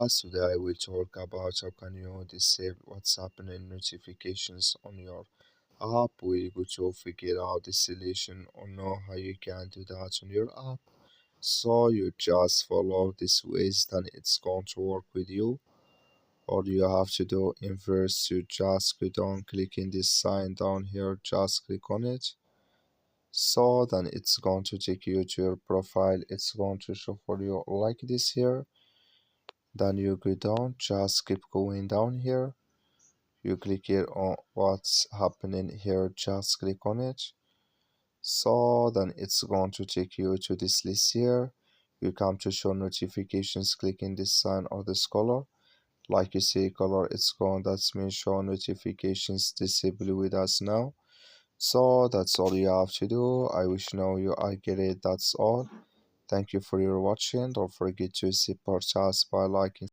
Today I will talk about how can you disable what's happening notifications on your app. We go to figure out the solution or know how you can do that on your app. So you just follow this ways, then it's going to work with you. All you have to do inverse, you just go down, click in this sign down here, just click on it. So then it's going to take you to your profile. It's going to show for you like this here. Then you go down, just keep going down here. You click here on what's happening here, just click on it. So then it's going to take you to this list here. You come to show notifications, clicking this sign or this color. Like you see color, it's gone. That's means show notifications disable with us now. So that's all you have to do. I wish now you are get it. That's all. Thank you for your watching. Don't forget to support us by liking.